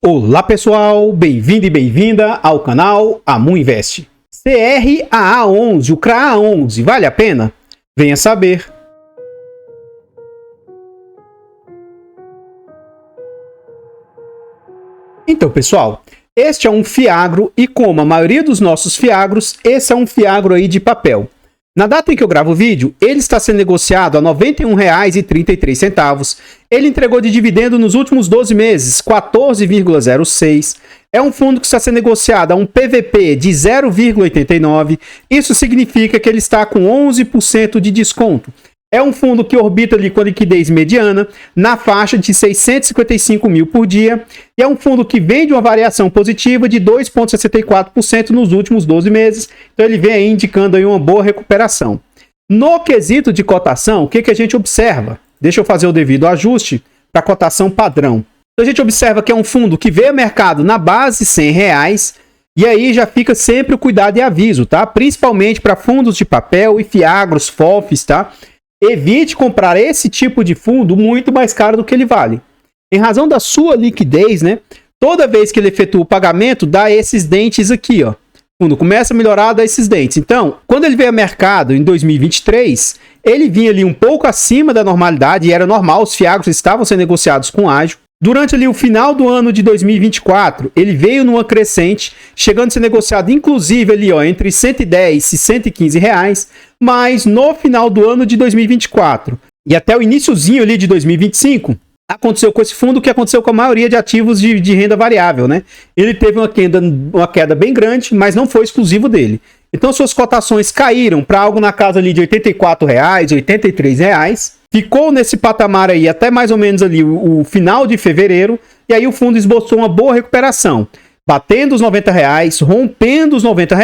Olá pessoal, bem-vindo e bem-vinda ao canal Amu Invest. CRAA11, o CRAA11, vale a pena? Venha saber. Então pessoal, este é um fiagro e como a maioria dos nossos fiagros, esse é um fiagro aí de papel. Na data em que eu gravo o vídeo, ele está sendo negociado a R$ 91,33. Ele entregou de dividendo nos últimos 12 meses, 14,06. É um fundo que está sendo negociado a um PVP de 0,89. Isso significa que ele está com 11% de desconto. É um fundo que orbita ali com a liquidez mediana na faixa de 655 mil por dia. E é um fundo que vem de uma variação positiva de 2,64% nos últimos 12 meses. Então ele vem aí indicando aí uma boa recuperação. No quesito de cotação, o que a gente observa? Deixa eu fazer o devido ajuste para a cotação padrão. Então a gente observa que é um fundo que veio ao mercado na base R$ 100. E aí já fica sempre o cuidado e aviso, tá? Principalmente para fundos de papel e fiagros, FOFs, tá? Evite comprar esse tipo de fundo muito mais caro do que ele vale. Em razão da sua liquidez, né? Toda vez que ele efetua o pagamento, dá esses dentes aqui, ó. O fundo começa a melhorar, dá esses dentes. Então, quando ele veio ao mercado em 2023, ele vinha ali um pouco acima da normalidade e era normal, os fiagros estavam sendo negociados com ágio. Durante ali o final do ano de 2024, ele veio numa crescente, chegando a ser negociado inclusive ali, ó, entre 110 e 115 reais, mas no final do ano de 2024 e até o iniciozinho ali de 2025, aconteceu com esse fundo o que aconteceu com a maioria de ativos de renda variável, né? Ele teve uma queda bem grande, mas não foi exclusivo dele. Então suas cotações caíram para algo na casa ali de R$ 84, R$ 83, ficou nesse patamar aí até mais ou menos ali o final de fevereiro, e aí o fundo esboçou uma boa recuperação, batendo os R$ 90, rompendo os R$ 90,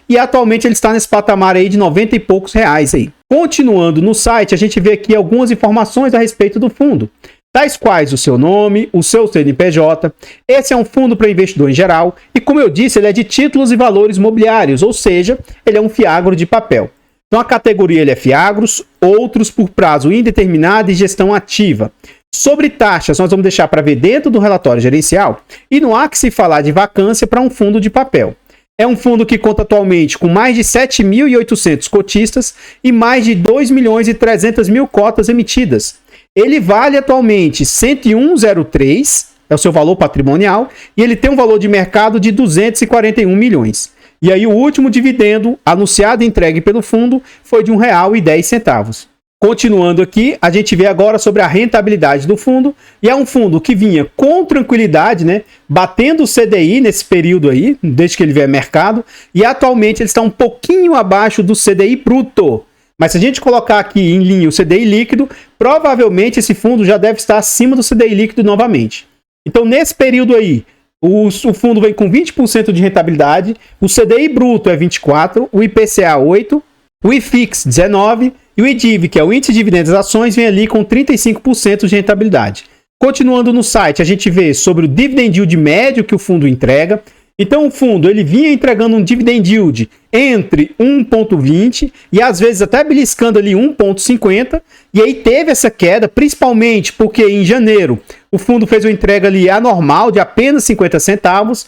e atualmente ele está nesse patamar aí de 90 e poucos reais aí. Continuando no site, a gente vê aqui algumas informações a respeito do fundo, tais quais o seu nome, o seu CNPJ. Esse é um fundo para investidor em geral e, como eu disse, ele é de títulos e valores mobiliários, ou seja, ele é um fiagro de papel. Então a categoria ele é fiagros, outros por prazo indeterminado e gestão ativa. Sobre taxas, nós vamos deixar para ver dentro do relatório gerencial e não há que se falar de vacância para um fundo de papel. É um fundo que conta atualmente com mais de 7.800 cotistas e mais de 2.300.000 cotas emitidas. Ele vale atualmente 101,03, é o seu valor patrimonial, e ele tem um valor de mercado de 241 milhões. E aí o último dividendo anunciado e entregue pelo fundo foi de R$ 1,10. Continuando aqui, a gente vê agora sobre a rentabilidade do fundo, e é um fundo que vinha com tranquilidade, né, batendo o CDI nesse período aí, desde que ele veio ao mercado, e atualmente ele está um pouquinho abaixo do CDI bruto. Mas se a gente colocar aqui em linha o CDI líquido, provavelmente esse fundo já deve estar acima do CDI líquido novamente. Então, nesse período aí, o fundo vem com 20% de rentabilidade, o CDI bruto é 24%, o IPCA 8%, o IFIX 19% e o IDIV, que é o Índice de Dividendos das Ações, vem ali com 35% de rentabilidade. Continuando no site, a gente vê sobre o dividend yield médio que o fundo entrega. Então o fundo ele vinha entregando um dividend yield entre 1,20 e às vezes até beliscando ali 1,50, e aí teve essa queda, principalmente porque em janeiro o fundo fez uma entrega ali anormal de apenas 50 centavos,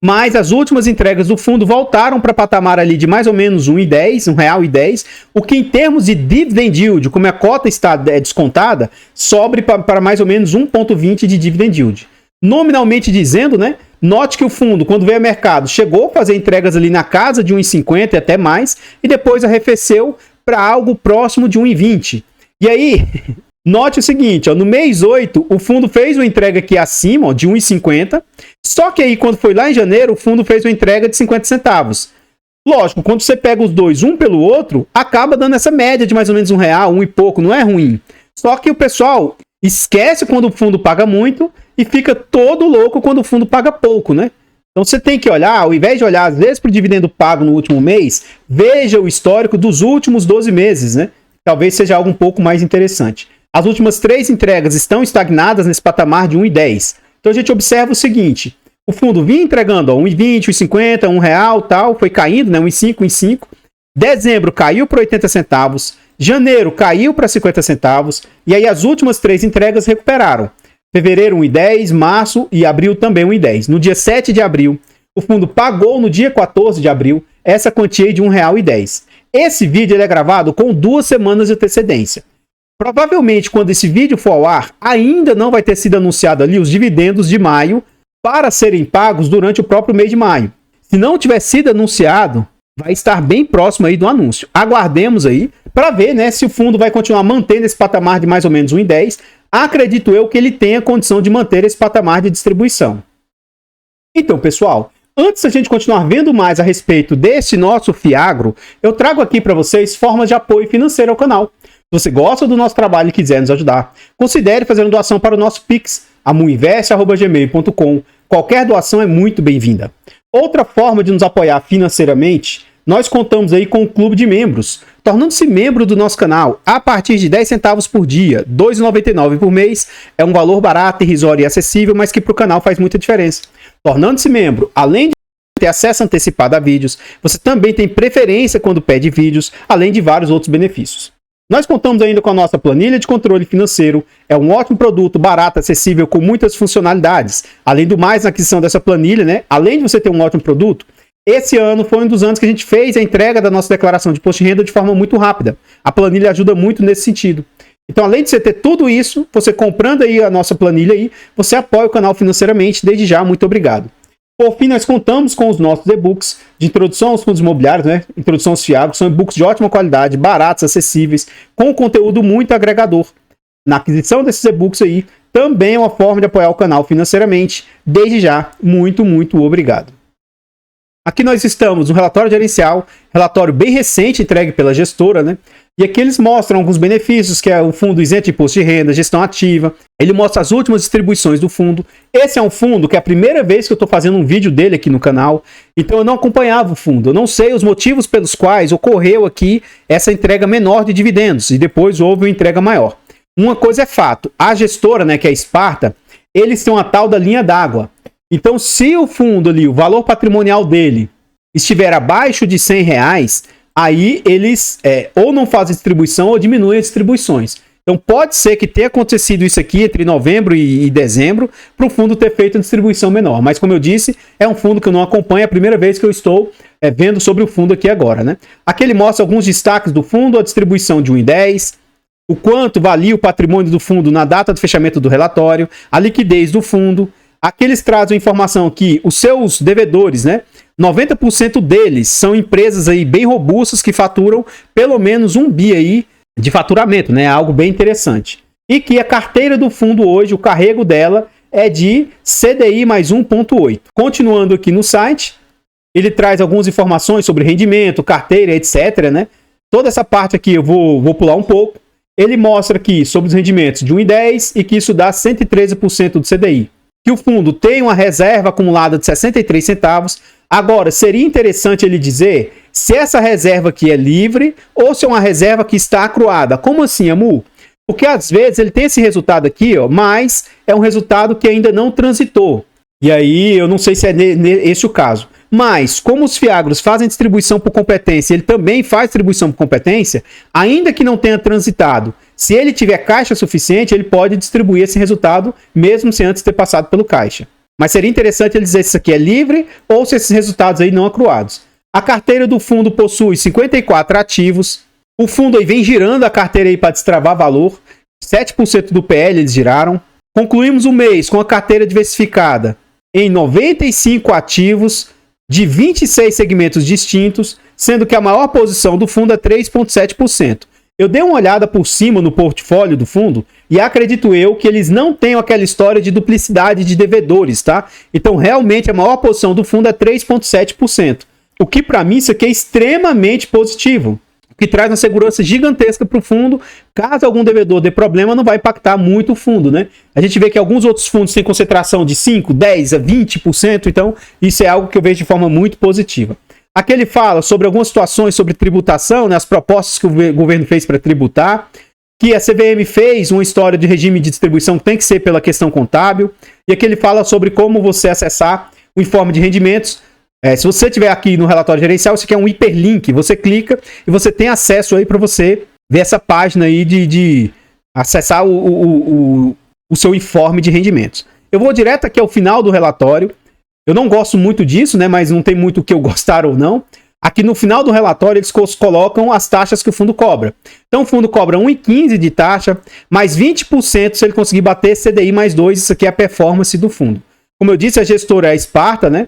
mas as últimas entregas do fundo voltaram para patamar ali de mais ou menos R$1,10, R$1,10, o que em termos de dividend yield, como a cota está descontada, sobe para mais ou menos 1,20 de dividend yield. Nominalmente dizendo, né? Note que o fundo, quando veio ao mercado, chegou a fazer entregas ali na casa de 1,50 e até mais, e depois arrefeceu para algo próximo de 1,20. E aí, note o seguinte, ó, no mês 8, o fundo fez uma entrega aqui acima, ó, de 1,50, só que aí, quando foi lá em janeiro, o fundo fez uma entrega de 50 centavos. Lógico, quando você pega os dois, um pelo outro, acaba dando essa média de mais ou menos R$1, um e pouco, não é ruim. Só que o pessoal esquece quando o fundo paga muito e fica todo louco quando o fundo paga pouco, né? Então você tem que olhar, ao invés de olhar às vezes para o dividendo pago no último mês, veja o histórico dos últimos 12 meses, né? Talvez seja algo um pouco mais interessante. As últimas 3 entregas estão estagnadas nesse patamar de 1,10. Então a gente observa o seguinte, o fundo vinha entregando 1,20, 1,50, R$1, tal, foi caindo, né? 1,5, 1,5. Dezembro caiu para 80 centavos. Janeiro caiu para 50 centavos. E aí as últimas 3 entregas recuperaram. Fevereiro 1,10, março e abril também 1,10. No dia 7 de abril, o fundo pagou no dia 14 de abril essa quantia de R$ 1,10. Esse vídeo ele é gravado com 2 semanas de antecedência. Provavelmente, quando esse vídeo for ao ar, ainda não vai ter sido anunciado ali os dividendos de maio para serem pagos durante o próprio mês de maio. Se não tiver sido anunciado, vai estar bem próximo aí do anúncio. Aguardemos aí para ver, né, se o fundo vai continuar mantendo esse patamar de mais ou menos 1,10. Acredito eu que ele tenha condição de manter esse patamar de distribuição. Então, pessoal, antes da gente continuar vendo mais a respeito desse nosso Fiagro, eu trago aqui para vocês formas de apoio financeiro ao canal. Se você gosta do nosso trabalho e quiser nos ajudar, considere fazer uma doação para o nosso Pix, amuinvest@gmail.com. Qualquer doação é muito bem-vinda. Outra forma de nos apoiar financeiramente, nós contamos aí com um clube de membros. Tornando-se membro do nosso canal a partir de 10 centavos por dia, R$ 2,99 por mês, é um valor barato, irrisório e acessível, mas que para o canal faz muita diferença. Tornando-se membro, além de ter acesso antecipado a vídeos, você também tem preferência quando pede vídeos, além de vários outros benefícios. Nós contamos ainda com a nossa planilha de controle financeiro, é um ótimo produto, barato, acessível, com muitas funcionalidades. Além do mais, na aquisição dessa planilha, né, além de você ter um ótimo produto, esse ano foi um dos anos que a gente fez a entrega da nossa declaração de imposto de renda de forma muito rápida. A planilha ajuda muito nesse sentido. Então, além de você ter tudo isso, você comprando aí a nossa planilha aí, você apoia o canal financeiramente. Desde já, muito obrigado. Por fim, nós contamos com os nossos e-books de introdução aos fundos imobiliários, né? Introdução aos Fiagros, são e-books de ótima qualidade, baratos, acessíveis, com conteúdo muito agregador. Na aquisição desses e-books aí, também é uma forma de apoiar o canal financeiramente. Desde já, muito, muito obrigado. Aqui nós estamos no relatório gerencial, relatório bem recente entregue pela gestora, né? E aqui eles mostram alguns benefícios, que é o fundo isento de imposto de renda, gestão ativa. Ele mostra as últimas distribuições do fundo. Esse é um fundo que é a primeira vez que eu estou fazendo um vídeo dele aqui no canal. Então eu não acompanhava o fundo. Eu não sei os motivos pelos quais ocorreu aqui essa entrega menor de dividendos. E depois houve uma entrega maior. Uma coisa é fato. A gestora, né, que é a Sparta, eles têm uma tal da linha d'água. Então se o fundo ali, o valor patrimonial dele, estiver abaixo de R$100, aí eles ou não fazem distribuição ou diminuem as distribuições. Então pode ser que tenha acontecido isso aqui entre novembro e dezembro para o fundo ter feito uma distribuição menor. Mas como eu disse, é um fundo que eu não acompanho, é a primeira vez que eu estou vendo sobre o fundo aqui agora, né? Aqui ele mostra alguns destaques do fundo, a distribuição de 1,10, o quanto valia o patrimônio do fundo na data do fechamento do relatório, a liquidez do fundo. Aqui eles trazem informação que os seus devedores, né? 90% deles são empresas aí bem robustas que faturam pelo menos 1 bi aí de faturamento, né? Algo bem interessante. E que a carteira do fundo hoje, o carrego dela é de CDI mais 1,8. Continuando aqui no site, ele traz algumas informações sobre rendimento, carteira, etc, né? Toda essa parte aqui eu vou pular um pouco. Ele mostra aqui sobre os rendimentos de 1,10 e que isso dá 113% do CDI. Que o fundo tem uma reserva acumulada de 63 centavos. Agora, seria interessante ele dizer se essa reserva aqui é livre ou se é uma reserva que está acruada. Como assim, Amu? Porque às vezes ele tem esse resultado aqui, ó, mas é um resultado que ainda não transitou. E aí eu não sei se é esse o caso. Mas, como os Fiagros fazem distribuição por competência, ele também faz distribuição por competência, ainda que não tenha transitado, se ele tiver caixa suficiente, ele pode distribuir esse resultado, mesmo sem antes ter passado pelo caixa. Mas seria interessante ele dizer se isso aqui é livre ou se esses resultados aí não acruados. A carteira do fundo possui 54 ativos. O fundo aí vem girando a carteira aí para destravar valor. 7% do PL eles giraram. Concluímos o mês com a carteira diversificada em 95 ativos de 26 segmentos distintos, sendo que a maior posição do fundo é 3,7%. Eu dei uma olhada por cima no portfólio do fundo e acredito eu que eles não tenham aquela história de duplicidade de devedores, tá? Então, realmente, a maior posição do fundo é 3,7%. O que, para mim, isso aqui é extremamente positivo. O que traz uma segurança gigantesca para o fundo. Caso algum devedor dê problema, não vai impactar muito o fundo, né? A gente vê que alguns outros fundos têm concentração de 5%, 10%, a 20%. Então, isso é algo que eu vejo de forma muito positiva. Aqui ele fala sobre algumas situações sobre tributação, né, as propostas que o governo fez para tributar, que a CVM fez uma história de regime de distribuição que tem que ser pela questão contábil, e aqui ele fala sobre como você acessar o informe de rendimentos. Se você tiver aqui no relatório gerencial, isso aqui é um hiperlink, você clica e você tem acesso aí para você ver essa página aí de acessar o o seu informe de rendimentos. Eu vou direto aqui ao final do relatório. Eu não gosto muito disso, né? Mas não tem muito o que eu gostar ou não. Aqui no final do relatório eles colocam as taxas que o fundo cobra. Então o fundo cobra 1,15 de taxa, mais 20% se ele conseguir bater CDI mais 2. Isso aqui é a performance do fundo. Como eu disse, a gestora é a Sparta, né?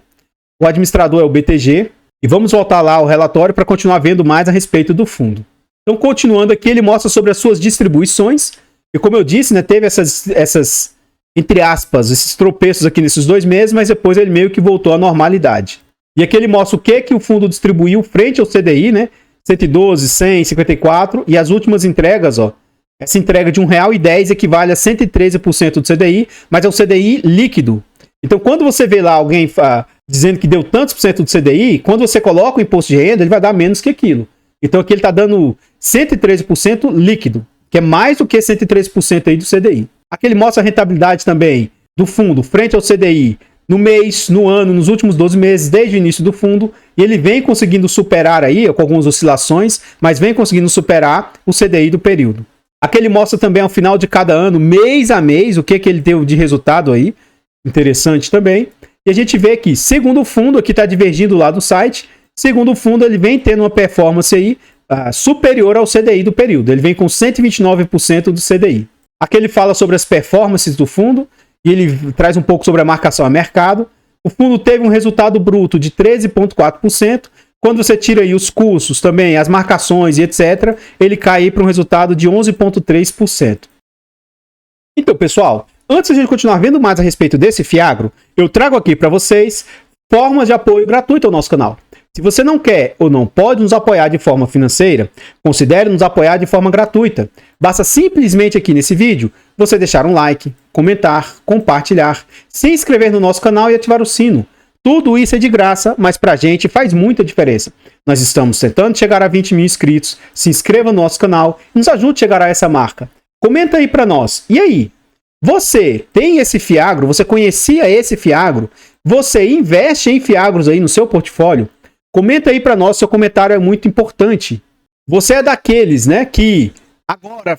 O administrador é o BTG. E vamos voltar lá ao relatório para continuar vendo mais a respeito do fundo. Então, continuando aqui, ele mostra sobre as suas distribuições. E como eu disse, né, teve essas, entre aspas, esses tropeços aqui nesses 2 meses, mas depois ele meio que voltou à normalidade. E aqui ele mostra o que o fundo distribuiu frente ao CDI, né? 112, 100, 54. E as últimas entregas, ó. Essa entrega de R$1,10 equivale a 113% do CDI, mas é o CDI líquido. Então, quando você vê lá alguém dizendo que deu tantos por cento do CDI, quando você coloca o imposto de renda, ele vai dar menos que aquilo. Então, aqui ele está dando 113% líquido, que é mais do que 113% aí do CDI. Aqui ele mostra a rentabilidade também do fundo frente ao CDI no mês, no ano, nos últimos 12 meses, desde o início do fundo, e ele vem conseguindo superar aí, com algumas oscilações, mas vem conseguindo superar o CDI do período. Aqui ele mostra também ao final de cada ano, mês a mês, o que ele deu de resultado aí, interessante também. E a gente vê que, segundo o fundo, aqui está divergindo lá do site, segundo o fundo, ele vem tendo uma performance aí superior ao CDI do período. Ele vem com 129% do CDI. Aqui ele fala sobre as performances do fundo e ele traz um pouco sobre a marcação a mercado. O fundo teve um resultado bruto de 13,4%. Quando você tira aí os custos também, as marcações e etc., ele cai para um resultado de 11,3%. Então, pessoal, antes de a gente continuar vendo mais a respeito desse Fiagro, eu trago aqui para vocês formas de apoio gratuito ao nosso canal. Se você não quer ou não pode nos apoiar de forma financeira, considere nos apoiar de forma gratuita. Basta simplesmente aqui nesse vídeo você deixar um like, comentar, compartilhar, se inscrever no nosso canal e ativar o sino. Tudo isso é de graça, mas pra gente faz muita diferença. Nós estamos tentando chegar a 20 mil inscritos. Se inscreva no nosso canal e nos ajude a chegar a essa marca. Comenta aí pra nós. E aí? Você tem esse Fiagro? Você conhecia esse Fiagro? Você investe em Fiagros aí no seu portfólio? Comenta aí para nós, seu comentário é muito importante. Você é daqueles, né, que agora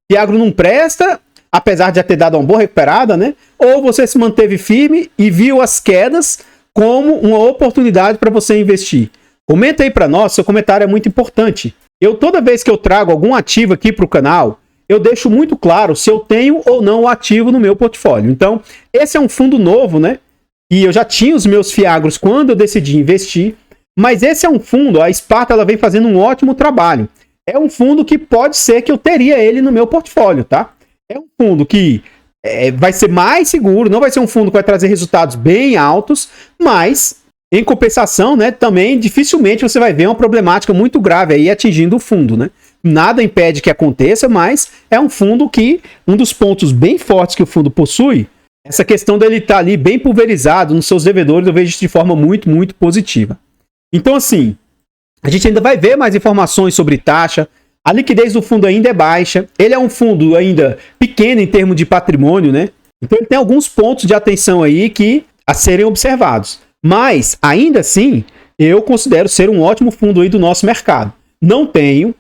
Fiagro não presta, apesar de já ter dado uma boa recuperada, né? Ou você se manteve firme e viu as quedas como uma oportunidade para você investir? Comenta aí para nós, seu comentário é muito importante. Toda vez que eu trago algum ativo aqui para o canal, eu deixo muito claro se eu tenho ou não o ativo no meu portfólio. Então, esse é um fundo novo, né? E eu já tinha os meus Fiagros quando eu decidi investir. Mas esse é um fundo, a Sparta ela vem fazendo um ótimo trabalho. É um fundo que pode ser que eu teria ele no meu portfólio, tá? É um fundo que vai ser mais seguro, não vai ser um fundo que vai trazer resultados bem altos, mas, em compensação, né, também dificilmente você vai ver uma problemática muito grave aí atingindo o fundo, né? Nada impede que aconteça, mas é um fundo que, um dos pontos bem fortes que o fundo possui, essa questão dele estar ali bem pulverizado nos seus devedores, eu vejo isso de forma muito, muito positiva. Então, assim, a gente ainda vai ver mais informações sobre taxa. A liquidez do fundo ainda é baixa. Ele é um fundo ainda pequeno em termos de patrimônio, né? Então, ele tem alguns pontos de atenção aí a serem observados. Mas, ainda assim, eu considero ser um ótimo fundo aí do nosso mercado. Não tenho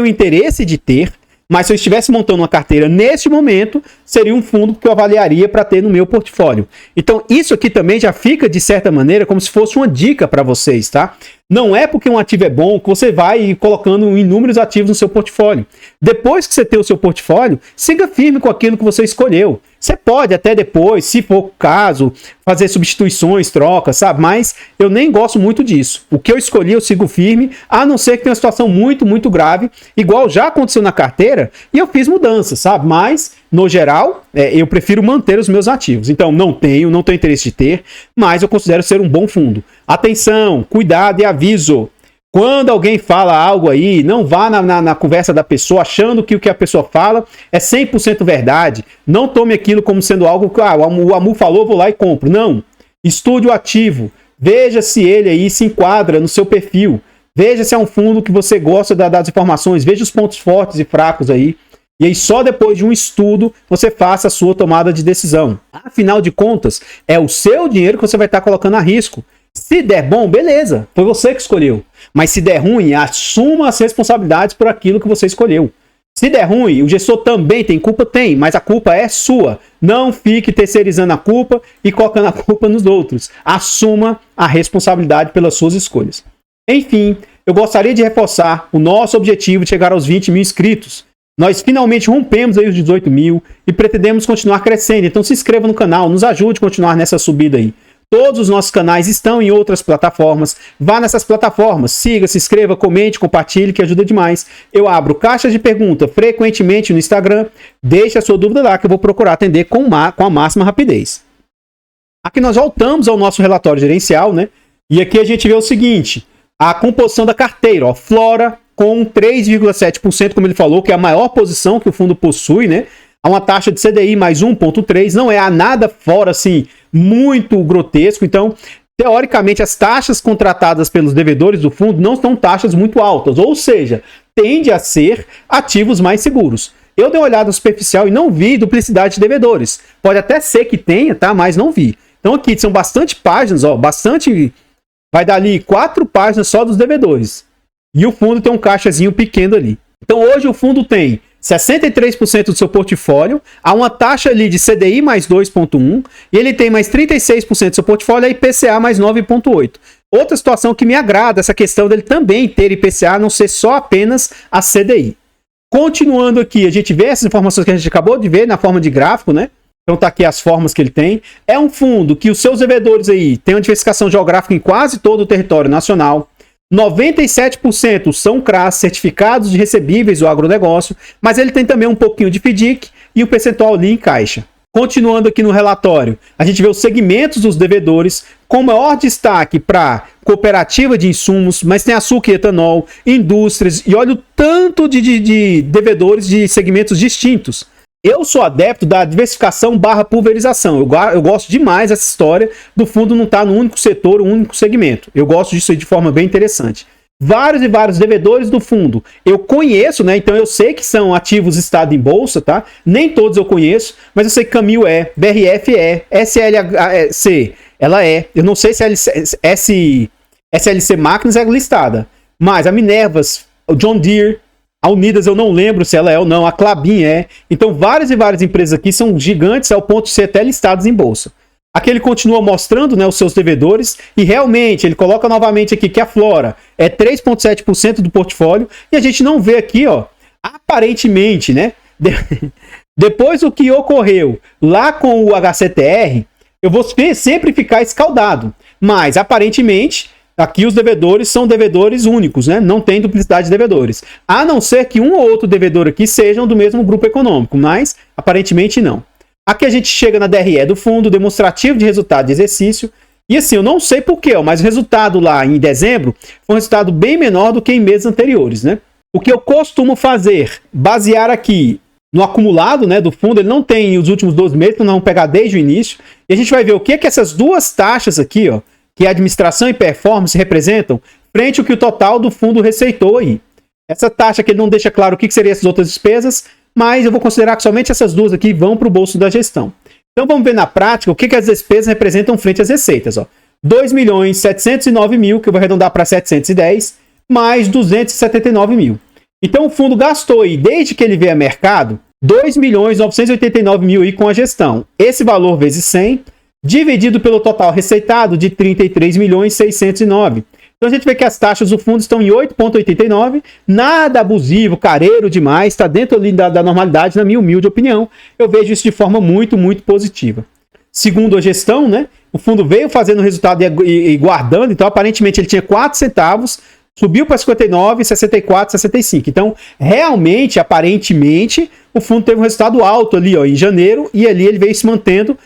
interesse de ter, mas se eu estivesse montando uma carteira neste momento, seria um fundo que eu avaliaria para ter no meu portfólio. Então, isso aqui também já fica, de certa maneira, como se fosse uma dica para vocês, tá? Não é porque um ativo é bom que você vai colocando inúmeros ativos no seu portfólio. Depois que você tem o seu portfólio, siga firme com aquilo que você escolheu. Você pode até depois, se for o caso, fazer substituições, trocas, sabe? Mas eu nem gosto muito disso. O que eu escolhi, eu sigo firme, a não ser que tenha uma situação muito, muito grave, igual já aconteceu na carteira, e eu fiz mudanças, sabe? Mas, no geral, eu prefiro manter os meus ativos. Então, não tenho interesse de ter, mas eu considero ser um bom fundo. Atenção, cuidado e aviso. Quando alguém fala algo aí, não vá na conversa da pessoa achando que o que a pessoa fala é 100% verdade. Não tome aquilo como sendo algo que o Amu falou, vou lá e compro. Não. Estude o ativo. Veja se ele aí se enquadra no seu perfil. Veja se é um fundo que você gosta das informações. Veja os pontos fortes e fracos aí. E aí só depois de um estudo você faça a sua tomada de decisão. Afinal de contas, é o seu dinheiro que você vai estar colocando a risco. Se der bom, beleza, foi você que escolheu. Mas se der ruim, assuma as responsabilidades por aquilo que você escolheu. Se der ruim, o gestor também tem culpa? Tem, mas a culpa é sua. Não fique terceirizando a culpa e colocando a culpa nos outros. Assuma a responsabilidade pelas suas escolhas. Enfim, eu gostaria de reforçar o nosso objetivo de chegar aos 20 mil inscritos. Nós finalmente rompemos aí os 18 mil e pretendemos continuar crescendo. Então se inscreva no canal, nos ajude a continuar nessa subida aí. Todos os nossos canais estão em outras plataformas. Vá nessas plataformas, siga, se inscreva, comente, compartilhe, que ajuda demais. Eu abro caixas de pergunta frequentemente no Instagram. Deixe a sua dúvida lá que eu vou procurar atender com a máxima rapidez. Aqui nós voltamos ao nosso relatório gerencial, né? E aqui a gente vê o seguinte, a composição da carteira, ó, Flora com 3,7%, como ele falou, que é a maior posição que o fundo possui, né? Há uma taxa de CDI mais 1,3, não é nada fora, assim, muito grotesco. Então, teoricamente, as taxas contratadas pelos devedores do fundo não são taxas muito altas, ou seja, tende a ser ativos mais seguros. Eu dei uma olhada no superficial e não vi duplicidade de devedores. Pode até ser que tenha, tá? Mas não vi. Então aqui são bastante páginas, ó, bastante... Vai dar ali 4 páginas só dos devedores. E o fundo tem um caixazinho pequeno ali. Então hoje o fundo tem 63% do seu portfólio, há uma taxa ali de CDI mais 2,1, e ele tem mais 36% do seu portfólio, e IPCA mais 9,8. Outra situação que me agrada, essa questão dele também ter IPCA, não ser só apenas a CDI. Continuando aqui, a gente vê essas informações que a gente acabou de ver na forma de gráfico, né? Então tá aqui as formas que ele tem. É um fundo que os seus devedores aí têm uma diversificação geográfica em quase todo o território nacional. 97% são CRAs, certificados de recebíveis do agronegócio, mas ele tem também um pouquinho de FDIC e um percentual ali em caixa. Continuando aqui no relatório, a gente vê os segmentos dos devedores, com maior destaque para cooperativa de insumos, mas tem açúcar e etanol, indústrias, e olha o tanto de devedores de segmentos distintos. Eu sou adepto da diversificação barra pulverização. Eu gosto demais dessa história do fundo não estar no único setor, um único segmento. Eu gosto disso aí de forma bem interessante. Vários e vários devedores do fundo eu conheço, né? Então eu sei que são ativos listados em bolsa, tá? Nem todos eu conheço, mas eu sei que Camil é, BRF é, SLC, ela é. Eu não sei se SLC Máquinas é listada, mas a Minervas, o John Deere, a Unidas eu não lembro se ela é ou não, a Klabin é. Então várias e várias empresas aqui são gigantes ao ponto de ser até listadas em bolsa. Aqui ele continua mostrando, né, os seus devedores e realmente ele coloca novamente aqui que a Flora é 3,7% do portfólio e a gente não vê aqui, ó, aparentemente, né, depois do que ocorreu lá com o HCTR, eu vou sempre ficar escaldado, mas aparentemente aqui os devedores são devedores únicos, né? Não tem duplicidade de devedores. A não ser que um ou outro devedor aqui sejam do mesmo grupo econômico, mas aparentemente não. Aqui a gente chega na DRE do fundo, demonstrativo de resultado de exercício. E assim, eu não sei porquê, mas o resultado lá em dezembro foi um resultado bem menor do que em meses anteriores, né? O que eu costumo fazer, basear aqui no acumulado, né, do fundo, ele não tem os últimos 12 meses, então nós vamos pegar desde o início. E a gente vai ver o que essas duas taxas aqui, ó, que a administração e performance representam, frente ao que o total do fundo receitou aí. Essa taxa que ele não deixa claro o que seriam essas outras despesas, mas eu vou considerar que somente essas duas aqui vão para o bolso da gestão. Então vamos ver na prática o que as despesas representam frente às receitas. 2.709.000, que eu vou arredondar para 710, mais 279 mil. Então o fundo gastou aí, desde que ele veio a mercado, 2.989.000 aí com a gestão. Esse valor vezes 100, dividido pelo total receitado de 33.609. Então a gente vê que as taxas do fundo estão em 8,89, nada abusivo, careiro demais, está dentro ali da normalidade, na minha humilde opinião. Eu vejo isso de forma muito, muito positiva. Segundo a gestão, né, o fundo veio fazendo o resultado e guardando, então aparentemente ele tinha 4 centavos, subiu para 59, 64, 65. Então, realmente, aparentemente, o fundo teve um resultado alto ali, ó, em janeiro, e ali ele veio se mantendo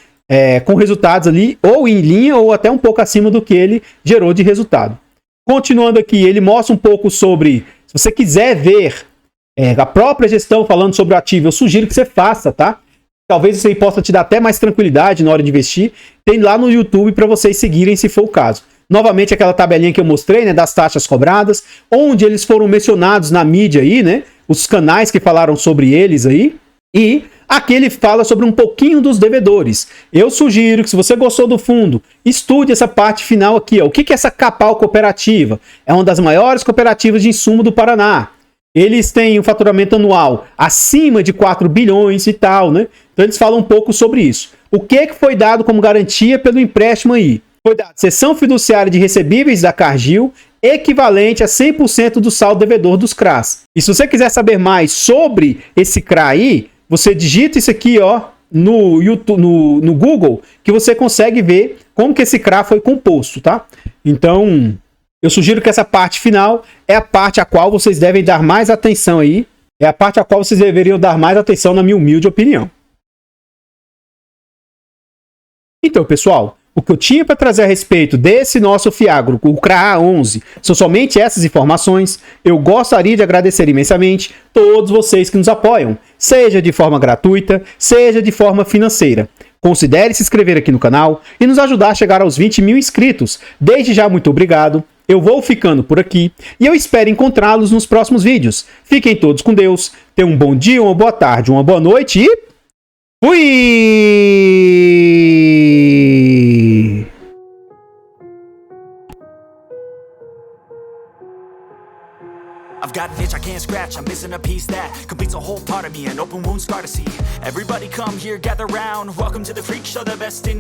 com resultados ali, ou em linha, ou até um pouco acima do que ele gerou de resultado. Continuando aqui, ele mostra um pouco sobre, se você quiser ver a própria gestão falando sobre o ativo, eu sugiro que você faça, tá? Talvez isso aí possa te dar até mais tranquilidade na hora de investir. Tem lá no YouTube para vocês seguirem, se for o caso. Novamente, aquela tabelinha que eu mostrei, né, das taxas cobradas, onde eles foram mencionados na mídia aí, né? Os canais que falaram sobre eles aí. E aqui ele fala sobre um pouquinho dos devedores. Eu sugiro que, se você gostou do fundo, estude essa parte final aqui. Ó. O que é essa Capal Cooperativa? É uma das maiores cooperativas de insumo do Paraná. Eles têm um faturamento anual acima de 4 bilhões e tal, né? Então eles falam um pouco sobre isso. O que foi dado como garantia pelo empréstimo aí? Foi dado cessão fiduciária de recebíveis da Cargill, equivalente a 100% do saldo devedor dos CRAs. E se você quiser saber mais sobre esse CRA aí, você digita isso aqui, ó, no YouTube, no Google, que você consegue ver como que esse CRA foi composto, tá? Então, eu sugiro que essa parte final é a parte a qual vocês devem dar mais atenção aí. É a parte a qual vocês deveriam dar mais atenção, na minha humilde opinião. Então, pessoal, o que eu tinha para trazer a respeito desse nosso Fiagro, o CRA 11, são somente essas informações. Eu gostaria de agradecer imensamente todos vocês que nos apoiam, seja de forma gratuita, seja de forma financeira. Considere se inscrever aqui no canal e nos ajudar a chegar aos 20 mil inscritos. Desde já, muito obrigado. Eu vou ficando por aqui e eu espero encontrá-los nos próximos vídeos. Fiquem todos com Deus, tenham um bom dia, uma boa tarde, uma boa noite e... fui! I've got an itch I can't scratch, I'm missing a piece that completes a whole part of me, an open wound scar to see. Everybody come here, gather round, welcome to the freak show, the best in